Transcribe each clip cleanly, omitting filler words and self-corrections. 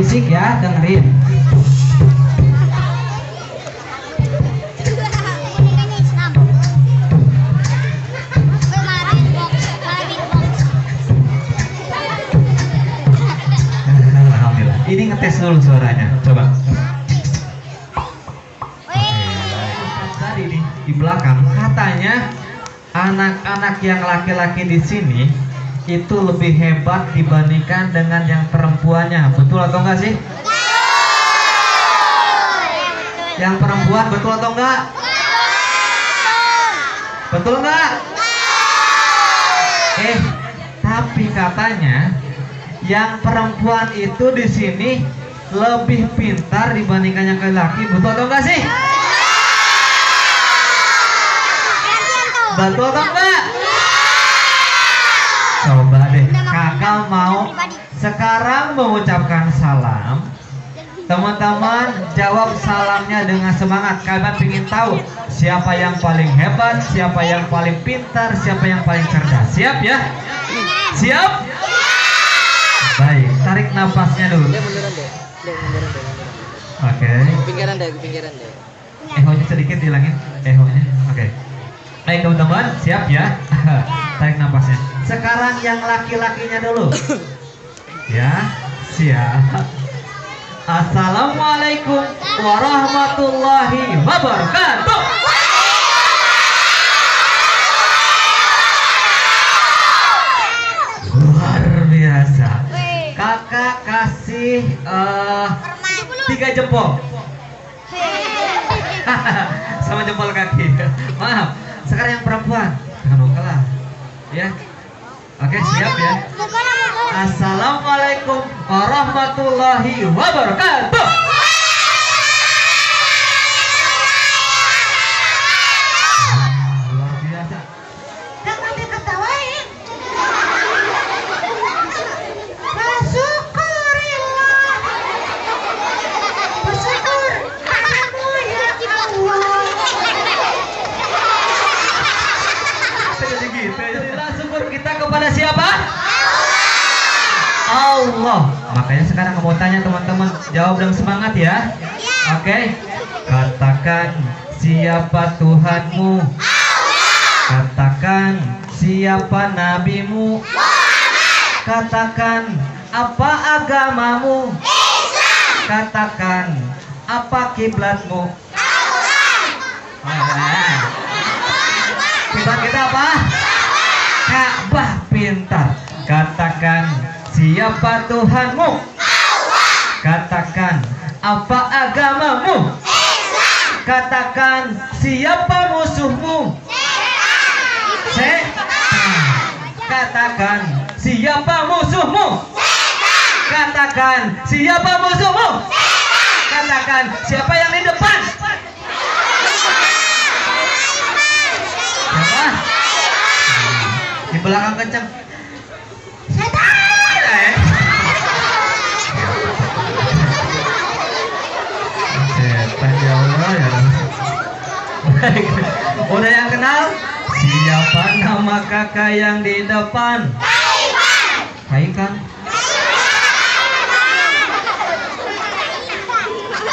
berisik ya, dengerin. Alhamdulillah. Ini ngetes dulu suaranya. Coba. Tadi di belakang katanya anak-anak yang laki-laki di sini itu lebih hebat dibandingkan dengan yang perempuannya. Betul atau enggak sih? Yang perempuan betul atau enggak? Betul enggak? Tapi katanya yang perempuan itu di sini lebih pintar dibandingkan yang laki-laki. Betul atau enggak sih? Betul atau enggak? Coba deh, kakak mau sekarang mengucapkan salam. Teman-teman jawab salamnya dengan semangat. Kalian ingin tahu siapa yang paling hebat, siapa yang paling pintar, siapa yang paling cerdas. Siap ya? Siap? Baik, tarik nafasnya dulu. Oke. Pinggiran deh. Ehonya sedikit hilangin. Ehonya. Oke. Baik teman-teman, siap ya? Tarik nafasnya. Sekarang yang laki-lakinya dulu. Ya, siap. Assalamualaikum warahmatullahi wabarakatuh. Luar biasa. Kakak kasih 3 jempol. Sama jempol kaki. Maaf. Sekarang yang perempuan. Jangan kalah. Ya. Oke, siap ya. Assalamualaikum warahmatullahi wabarakatuh. Luar biasa. Jangan diketawain. Bersyukurillah. Bersyukur padamu ya Allah. Jadi gitu. Jadi syukur kita kepada siapa? Allah. Makanya sekarang mau tanya teman-teman, jawab dengan semangat ya. Oke. Katakan siapa Tuhanmu? Katakan siapa nabimu? Katakan apa agamamu? Katakan apa kiblatmu? Kiblat kita apa? Ka'bah. Pintar. Katakan siapa Tuhanmu? Katakan apa agamamu? Katakan siapa musuhmu? Katakan siapa musuhmu? Katakan siapa musuhmu? Katakan siapa yang di depan? Siapa? Di belakang kencang. Setan ya Allah ya. Baik. Udah yang kenal? Siapa nama kakak yang di depan? Haikan.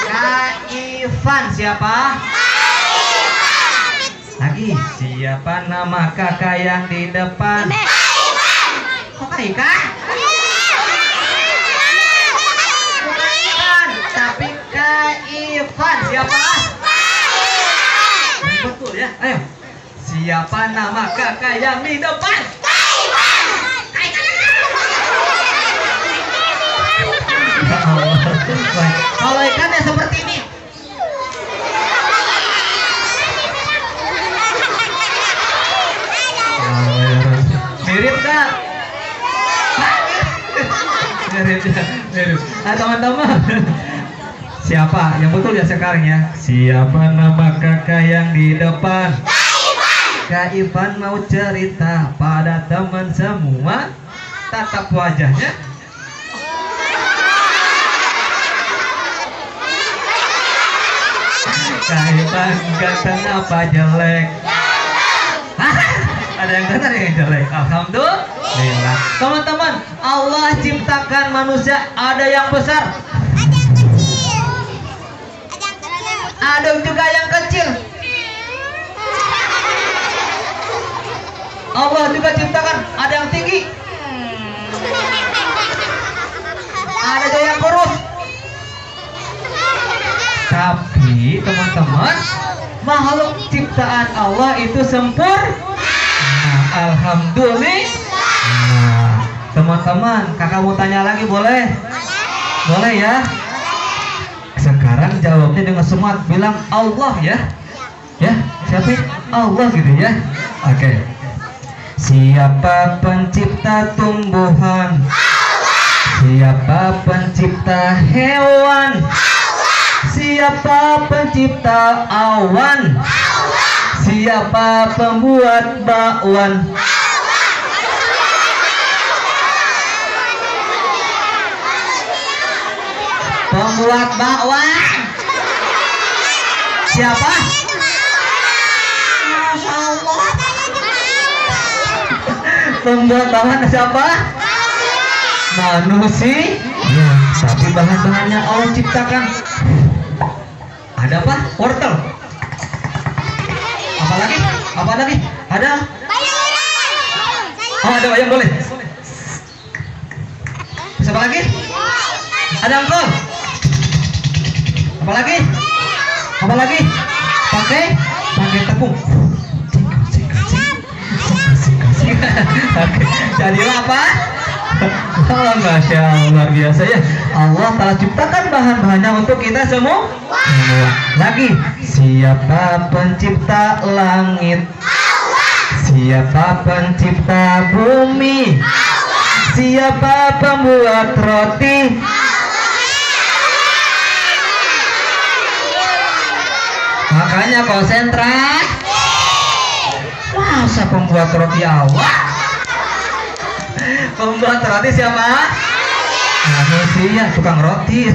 Kak Ivan siapa? Lagi siapa nama kakak yang di depan? Kok Kak Ika? Bukan, tapi Kak Ivan siapa? Betul ya, ayo. Siapa nama kakak yang di depan? Kalau ikan ya seperti ini. Mirip kak? Mirip. Nah teman-teman, siapa yang betul ya sekarang ya? Siapa nama kakak yang di depan? Kak Ivan mau cerita pada teman semua. Tatap wajahnya. Kak Ivan ganteng apa jelek? Ada yang benar yang jelek. Alhamdulillah. Teman-teman, Allah ciptakan manusia ada yang besar, Ada juga yang kecil. Allah juga ciptakan ada yang tinggi, ada juga yang kurus. Tapi teman-teman, makhluk ciptaan Allah itu sempurna. Alhamdulillah. Teman-teman, kakak mau tanya lagi boleh? Boleh ya? Sekarang jawabnya dengan semangat, bilang Allah ya. Ya, siapa? Allah gitu ya. Oke. Siapa pencipta tumbuhan? Siapa pencipta hewan? Siapa pencipta awan? Siapa pembuat bakwan? Pembuat bakwan. Siapa? Masya Allah. Pembuat bakwan siapa? Manusia. Ya, tapi bahan-bahannya Allah ciptakan. Ada apa? Wortel. Apalagi? Apalagi? Ada? Oh, ada bayam boleh. Siapa lagi? Ada engkol. Apalagi? Apalagi? Pakai tepung. Oke, jadilah apa? Oh, Masya Allah, luar biasa ya. Allah telah ciptakan bahan-bahannya untuk kita semua. Lagi, siapa pencipta langit? Siapa pencipta bumi? Siapa pembuat roti? Makanya konsentrasi. Masa pembuat roti Allah? Pembuat roti siapa? Manusia, tukang roti.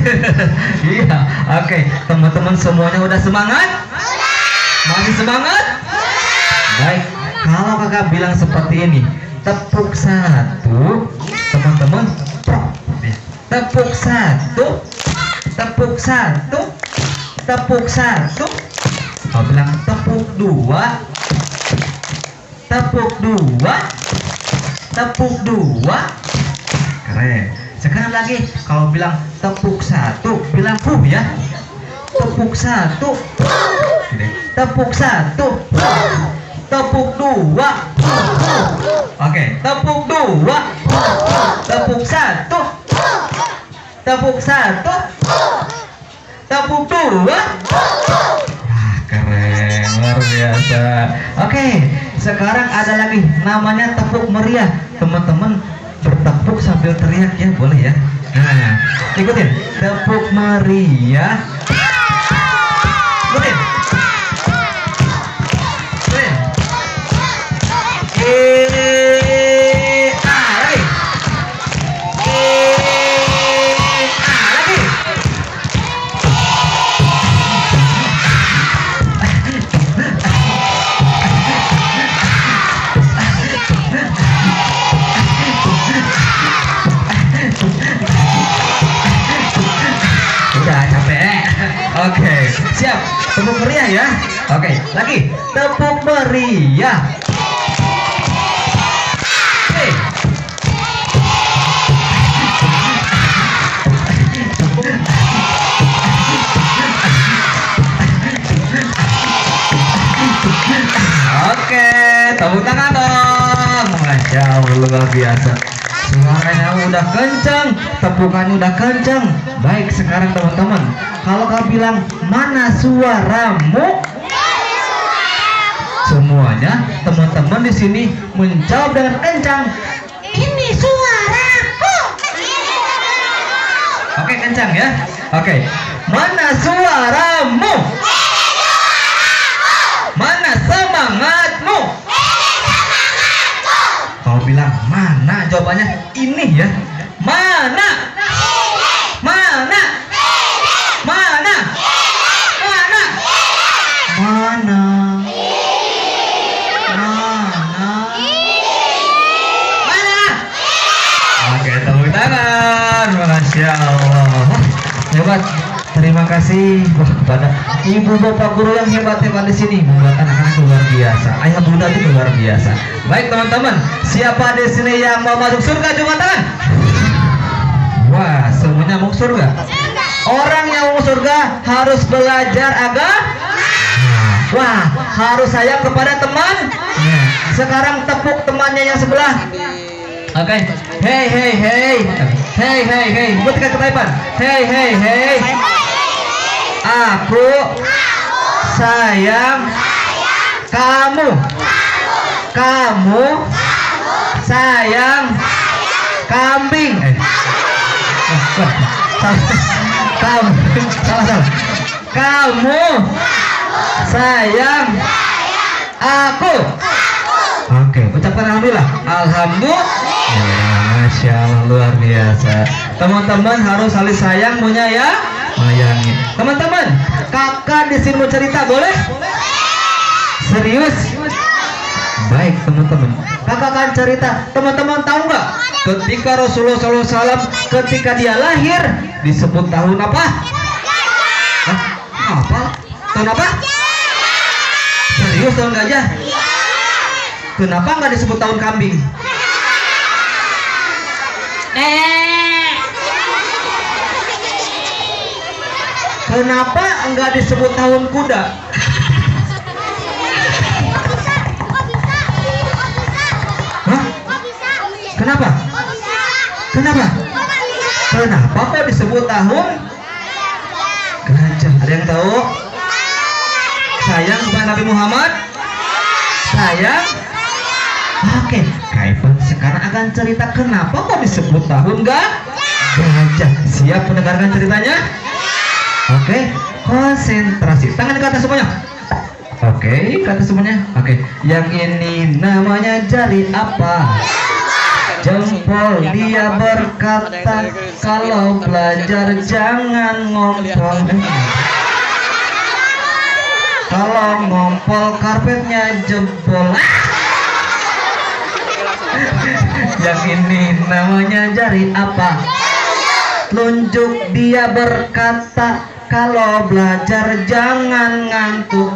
Iya, oke. Teman-teman semuanya udah semangat? Masih semangat? Baik, kalau kakak bilang seperti ini, tepuk satu, teman-teman. Tepuk satu, tepuk satu, tepuk satu. Kau bilang tepuk dua, tepuk dua, tepuk dua. Keren. Sekarang lagi, kalau bilang tepuk satu, bilang ya. Tepuk satu, tepuk satu, tepuk dua. Oke, tepuk dua, tepuk satu, tepuk satu, tepuk dua. Wah, keren, luar biasa. Oke, sekarang ada lagi namanya tepuk meriah. Teman-teman bertepuk sambil teriak ya, boleh ya. Nah, ikutin, tepuk meriah. Ikutin. Lagi. Udah capek. Oke, siap. Tepuk meriah ya. Oke, lagi. Tepuk meriah. Oke, tepuk tangan dong. Masya Allah, luar biasa. Suaranya udah kencang, tepukannya udah kencang. Baik, sekarang teman-teman, kalau kau bilang mana suaramu? Semuanya teman-teman di sini menjawab dengan kencang. Ini suaraku. Oke, kencang ya. Oke, mana suaramu? Mana semangatmu? Kau bilang mana? Jawabannya ini ya. Mana? Mana? Mana? Mana? Mana? Mana? Oke, tepuk tangan. Masya Allah. Hebat. Terima kasih kepada ibu bapak guru yang hebat-hebat di sini membuat anak-anak luar biasa. Ayah bunda itu luar biasa. Baik teman-teman, siapa di sini yang mau masuk surga cuma tangan? Wah, semuanya mau surga. Orang yang mau surga harus belajar agama. Wah, harus sayang kepada teman. Sekarang tepuk temannya yang sebelah. Oke, hey hey hey, hey hey hey, buat ketaipan. Hey hey hey. Aku sayang kamu. Kamu sayang kambing. Salah. Kamu sayang aku. Oke, ucapkan alhamdulillah. Alhamdulillah. Masya Allah, luar biasa. Teman-teman harus saling sayang, menyayangi. Teman-teman, kakak di sini mau cerita, boleh? Serius? Baik teman-teman, kakak akan cerita. Teman-teman tahu nggak? Ketika Rasulullah SAW ketika dia lahir disebut tahun apa? Apa? Tahun apa? Serius, tahun gajah? Kenapa nggak disebut tahun kambing? Kenapa nggak disebut tahun kuda? Hah? Kenapa? Kenapa? Kenapa kok disebut tahun gajah? Ada yang tahu? Sayang kepada Nabi Muhammad? Sayang? Oke, Kaipan sekarang akan cerita kenapa kok disebut tahun gajah. Siap mendengarkan ceritanya? Oke, konsentrasi. Tangan ke atas semuanya. Oke, ke atas semuanya. Oke, yang ini namanya jari apa? Jempol. Dia berkata kalau belajar jangan ngompol. Kalau ngompol karpetnya jempol. Yang ini namanya jari apa? Telunjuk. Dia berkata kalau belajar jangan ngantuk.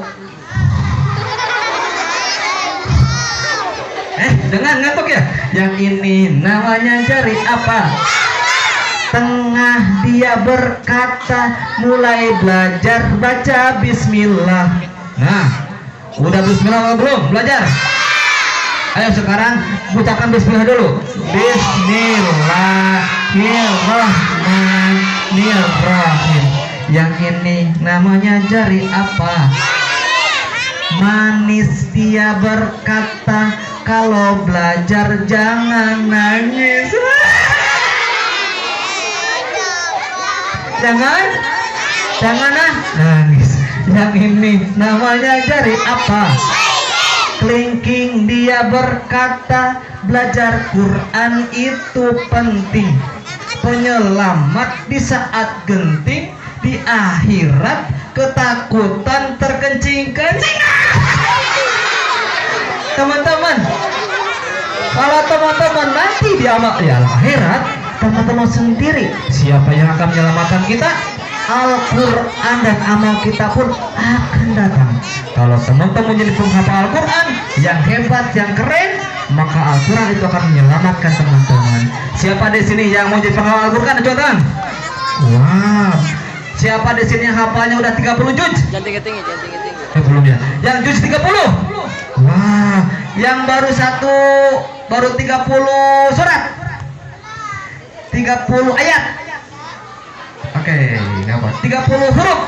Dengan ngantuk ya? Yang ini namanya jari apa? Tengah. Dia berkata mulai belajar baca bismillah. Nah, udah bismillah belum belajar? Ayo sekarang ucapkan bismillah dulu. Bismillahirrahmanirrahim. Yang ini namanya jari apa? Manis. Dia berkata kalau belajar jangan nangis. Jangan nangis. Yang ini namanya jari apa? Kelingking. Dia berkata belajar Quran itu penting, penyelamat di saat genting, di akhirat ketakutan terkencing-kencing. Teman-teman, kalau teman-teman nanti di akhirat, teman-teman sendiri siapa yang akan menyelamatkan kita? Al-Quran dan amal kita pun akan datang. Kalau teman-teman jadi penghafal Al-Quran yang hebat, yang keren, maka Al-Quran itu akan menyelamatkan teman-teman. Siapa di sini yang mau jadi penghafal Al-Quran? Coba tangan. Wow. Siapa di sini yang hafalnya udah 30 juz? Jangan tinggi-tinggi. Belum ya. Yang juz 30? Wah. Yang baru 30 surat. 30 ayat. Oke, nggak apa. 30 huruf.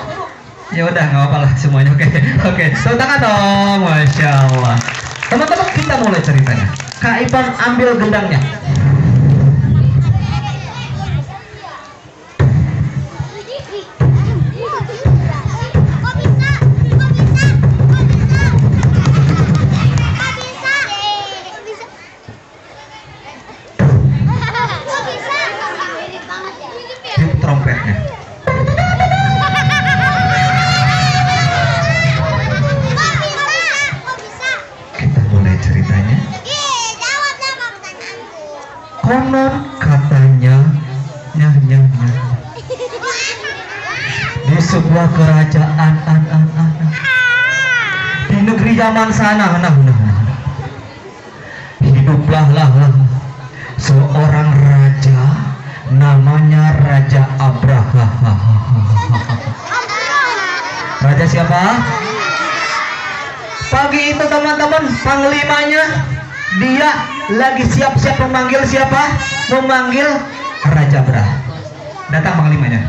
Ya udah, nggak apa lah semuanya. Oke. Tepuk tangan dong, masya Allah. Teman-teman, kita mulai ceritanya. Kak Ipan ambil gendangnya. Trompetnya. Kita mulai ceritanya. Konon katanya sebuah kerajaan di negeri zaman sana. Hiduplah seorang raja, namanya Raja Abraha. Raja siapa? Pagi itu teman-teman, panglimanya dia lagi siap-siap memanggil siapa? Memanggil Raja Abraha. Datang panglimanya.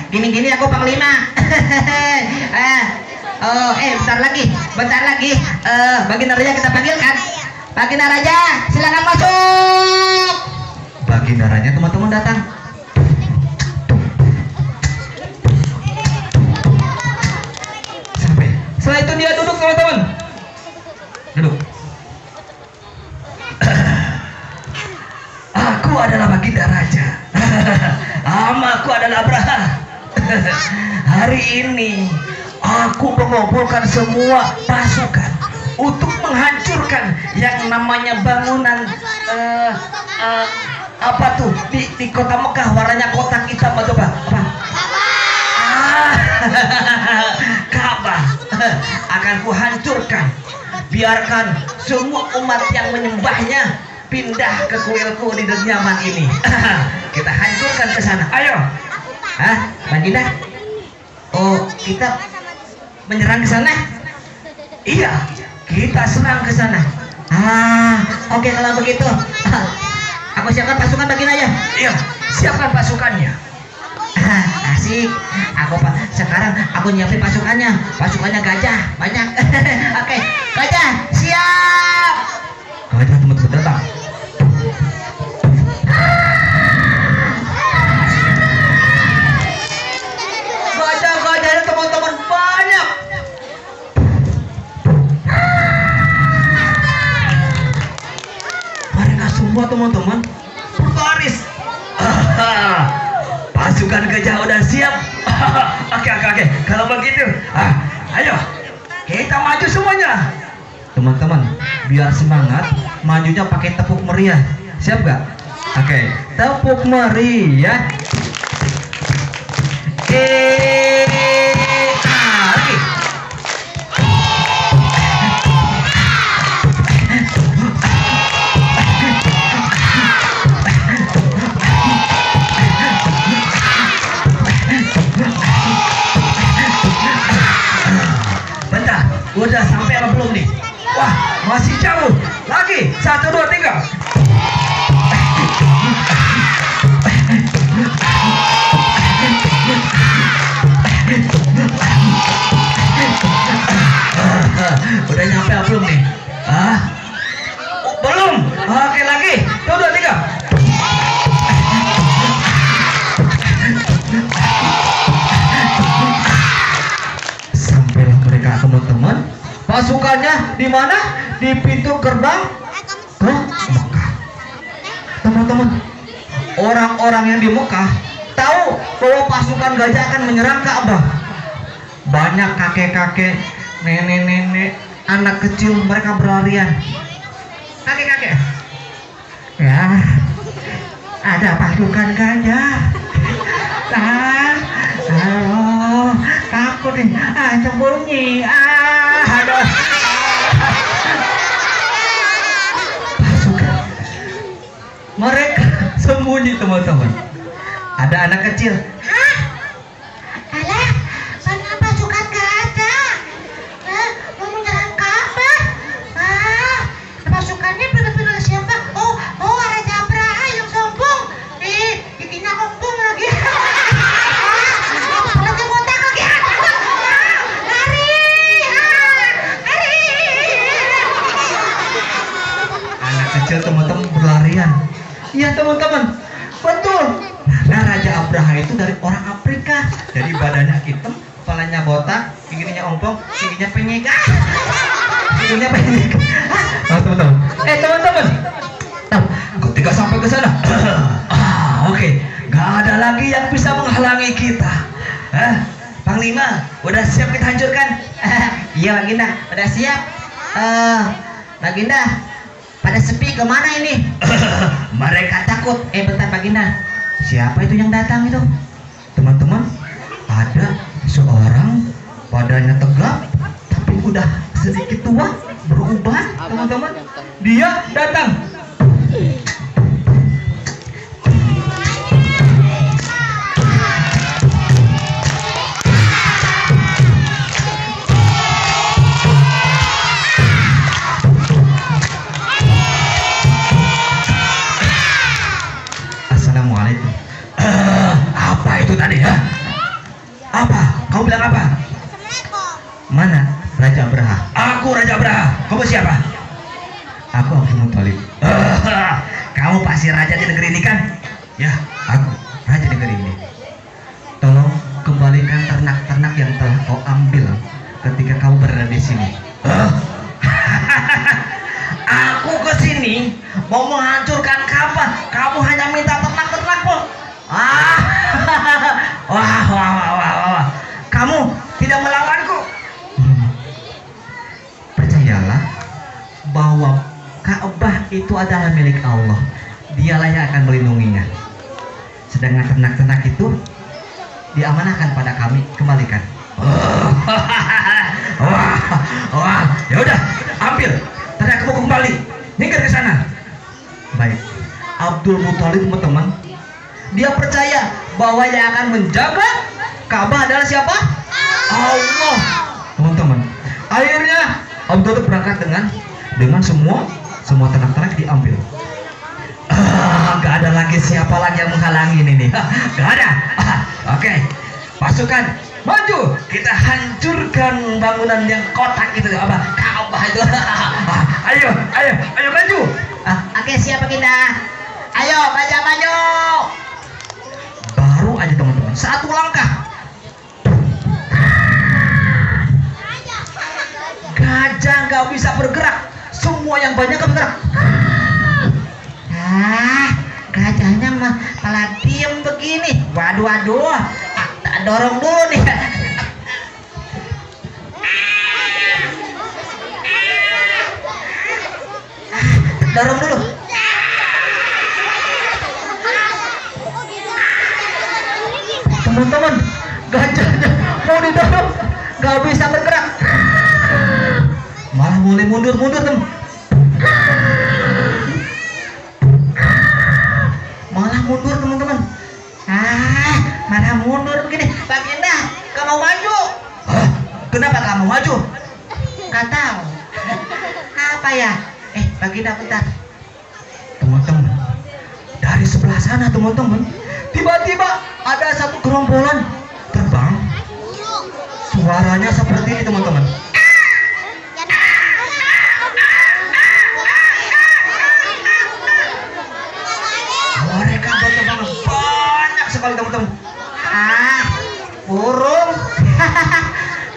Gini aku panglima. Bentar lagi. Baginda Raja kita panggilkan. Baginda Raja, silakan masuk. Baginda Raja teman-teman datang. Sampai. Setelah itu dia duduk teman-teman. Duduk. Aku adalah Baginda Raja. Namaku adalah Abraha. Hari ini aku mengumpulkan semua pasukan untuk menghancurkan yang namanya bangunan apa tuh di kota Mekah, warnanya kotak hitam atau apa? Ka'bah akan kuhancurkan. Biarkan semua umat yang menyembahnya pindah ke kuilku di Yaman ini. Kita hancurkan ke sana. Ayo. Baginda. Oh, kita menyerang ke sana? Iya, kita serang ke sana. Oke kalau begitu. Aku siapkan pasukan Baginda ya. Iya, siapkan pasukannya. Asik. Sekarang aku nyiapin pasukannya. Pasukannya gajah banyak. Oke, gajah siap. Gajah teman-teman datang. Gajah-gajahnya teman-teman banyak. Mereka semua teman-teman berbaris. Pasukan gajah udah siap. Oke. Kalau begitu, ayo kita maju semuanya. Teman-teman, biar semangat, majunya pakai tepuk meriah. Siap gak? Oke, tepuk meriah. Lagi. Bentar, udah sampai apa belum nih? Wah, masih jauh. Lagi, 1, 2, 3. Udah nyampe apa belum nih? Belum. Oke lagi. 1, 2, 3. Sampailah mereka teman-teman. Pasukannya di mana? Di pintu gerbang ke Mekah. Teman-teman, orang-orang yang di Mekah tahu bahwa pasukan gajah akan menyerang Ka'bah. Banyak kakek-kakek, nenek-nenek, anak kecil, mereka berlarian. Kakek-kakek, ya ada pasukan gajah. Aduh, takut nih. Sembunyi. Aduh. Pasukan. Mereka sembunyi teman-teman. Ada anak kecil. Alah, mana pasukan gajah? Mau menyerang Ka'bah? Pasukannya benar-benar siapa? Oh, Raja Abraha yang sombong. Giginya kembung lagi. Raja botak lagi. Lari. Anak kecil teman-teman berlarian. Iya teman-teman, betul. Nah, Raja Abraha itu dari orang Afrika. Jadi badannya hitam, kepalanya botak, giginya ompong, giginya penyek. Giginya penyek. Teman-teman. Teman-teman. Ketika sampai ke sana, oke, gak ada lagi yang bisa menghalangi kita. Panglima, udah siap kita hancurkan? Iya Baginda, udah siap. Baginda, pada sepi kemana ini? Mereka takut. Bentar Baginda, siapa itu yang datang itu? Teman-teman, ada seorang badannya tegap tapi udah sedikit tua, berubah teman-teman. Dia datang. Assalamualaikum. Apa itu tadi ya? Apa? Kamu bilang apa? Mana Raja Abraha? Aku Raja Abraha. Kamu siapa? Aku Abdul Muthalib. Kamu pasti raja di negeri ini kan? Ya, aku raja di negeri ini. Tolong kembalikan ternak-ternak yang telah kau ambil ketika kamu berada di sini. Aku ke sini mau menghancurkan kamu. Kamu hanya minta ternak-ternakmu. Wah. Kamu tidak melawanku. Percayalah bahwa Ka'bah itu adalah milik Allah. Dialah yang akan melindunginya. Sedangkan ternak-ternak itu diamanahkan pada kami, kembalikan. Wah, ya udah, ambil. Ternak kamu kembali. Nyingkir ke sana. Baik. Abdul Muthalib teman-teman, dia percaya bahwa yang akan menjaga Ka'bah adalah siapa? Allah. Teman-teman, akhirnya Abdul Muthalib berangkat dengan semua ternak-ternak diambil. Gak ada lagi siapa lagi yang menghalangi ini. Gak ada. Oke, pasukan maju, kita hancurkan bangunan yang kotak itu, apa? Ka'bah itu. Ayo maju. Oke, siapa kita? Ayo, maju. Baru aja teman-teman, satu langkah. Gajah nggak bisa bergerak, semua yang banyak bergerak. Gajahnya malah diem begini. Waduh, tak dorong dulu nih. Dorong dulu. Teman-teman, gajahnya mau didorong, nggak bisa bergerak. Malah mulai mundur teman. Malah mundur teman-teman. Malah mundur begini. Baginda, kamu maju. Kenapa kamu maju? Nggak tahu. Apa ya? Baginda bentar. Teman-teman, dari sebelah sana teman-teman, tiba-tiba ada satu gerombolan terbang. Suaranya seperti ini teman-teman. Mereka berterbang banyak sekali teman-teman. Burung.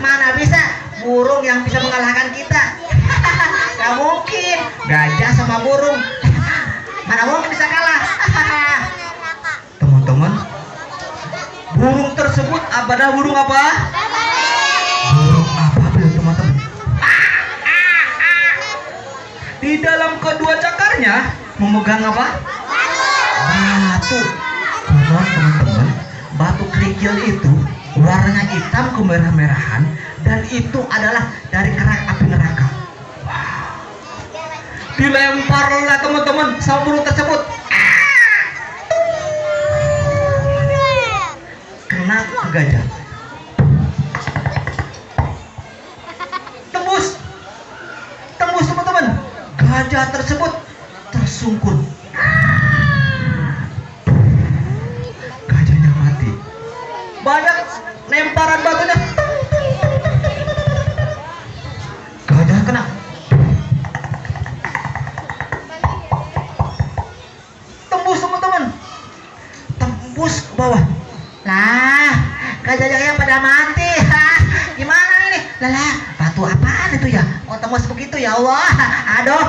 Mana bisa burung yang bisa mengalahkan kita? Gak mungkin. Gajah sama burung, mana mungkin bisa kalah. Teman-teman, burung tersebut adalah burung apa? Burung apa teman-teman? Di dalam kedua cakarnya memegang apa? Batu. Konon teman-teman, batu kerikil itu warnanya hitam kemerah-merahan, dan itu adalah dari kerak api neraka. Dilemparlah teman-teman sama burung tersebut. Kena ke gajah. Tembus teman-teman. Gajah tersebut tersungkur. Gajahnya mati. Banyak lemparan batunya. Gajah kena. Tembus ke bawah. Lah, gajah-gajahnya pada mati. Gimana ini? Lah, batu apaan itu ya? Oh, tembus begitu ya Allah. Aduh.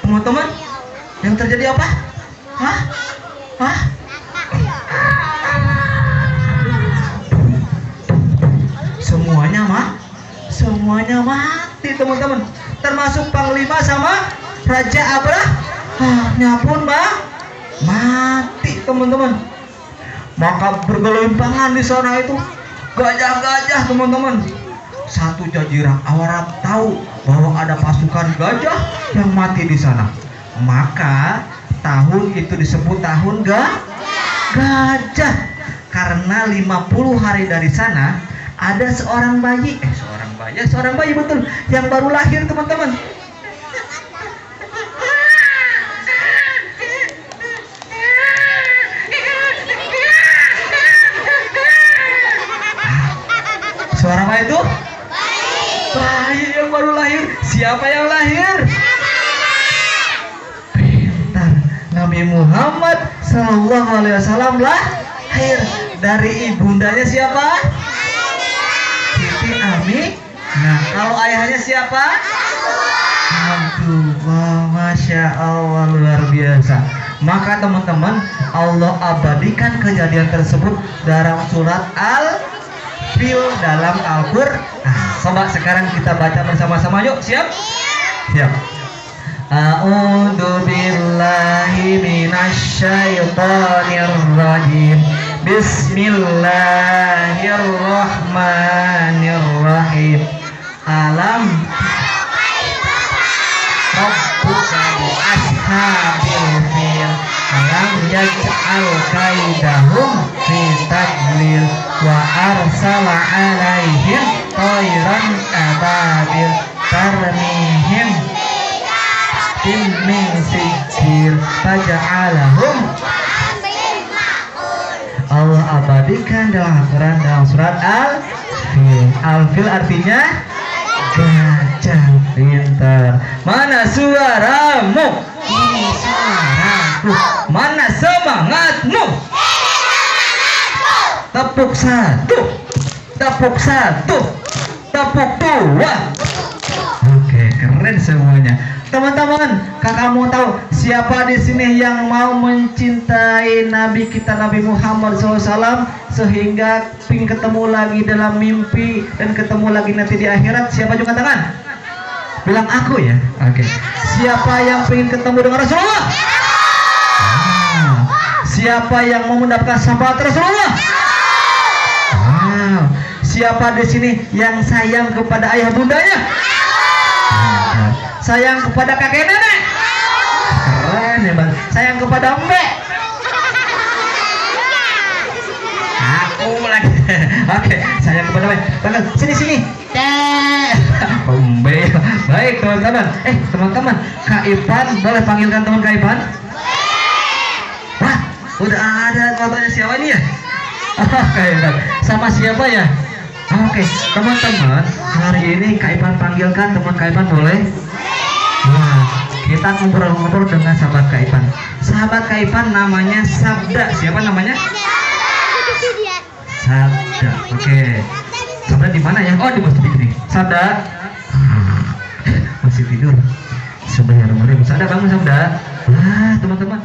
Teman-teman, yang terjadi apa? Semuanya mati teman-teman, termasuk Panglima sama Raja Abraha. Pun mati teman-teman. Maka bergelimpangan di sana itu gajah-gajah, teman-teman. Satu jazirah Arab tahu bahwa ada pasukan gajah yang mati di sana. Maka tahun itu disebut tahun gajah. Karena 50 hari dari sana ada seorang bayi betul yang baru lahir, teman-teman. Suara apa itu? Bayi yang baru lahir. Siapa yang lahir? Pintar. Nabi Muhammad Sallallahu Alaihi Wasallam lahir dari ibundanya siapa? Siti Ami. Nah, kalau ayahnya siapa? Aduh, wah, Masya Allah, luar biasa. Maka teman-teman, Allah abadikan kejadian tersebut dalam surat Al-Fil dalam Al-Qur'an. Nah, coba sekarang kita baca bersama-sama, yuk. Siap? Siap. A'udzu billahi minasyaitonir rajim. Bismillahirrahmanirrahim. Alam Rabbuka bi ashabil fil alam yaj'al kaidahum fi tadlil wa arsala alaihim tayran ababil tarmihim min sijil faja'alahum. Allah abadikan dalam Al-Quran dalam surat Al-Fil. Al-Fil artinya gajah. Pintar. Mana suaramu? Ini suaraku. Mana semangatmu? Tepuk satu, tepuk satu, tepuk dua. Oke, keren semuanya. Teman-teman, kakak mau tahu siapa di sini yang mau mencintai Nabi kita Nabi Muhammad SAW sehingga ingin ketemu lagi dalam mimpi dan ketemu lagi nanti di akhirat? Siapa juga tangan? Bilang aku ya. Oke. Siapa yang ingin ketemu dengan Rasulullah? Siapa yang mau mendapatkan syafaat Rasulullah? Siapa di sini yang sayang kepada ayah bundanya? Sayang kepada kakek nenek? Keren ya bang. Sayang kepada mbak? Aku lagi. Oke, sayang kepada mbak. Bang, sini. Mbak. Baik teman-teman. Teman-teman, Kak Ipan boleh panggilkan teman Kak Ipan? Wah, udah ada fotonya siapa ini ya? Kak Ipan. Sama siapa ya? Oke, teman-teman, hari ini Kak Ipan panggilkan teman Kak Ipan boleh? Wah, kita ngobrol-ngobrol dengan sahabat Kak Ipan. Sahabat Kak Ipan namanya Sabda. Siapa namanya? Sabda. Oke. Sabda di mana ya? Oh, di masjid ini. Sabda. Masih tidur. Subhanallah. Sabda bangun Sabda. Wah, teman-teman.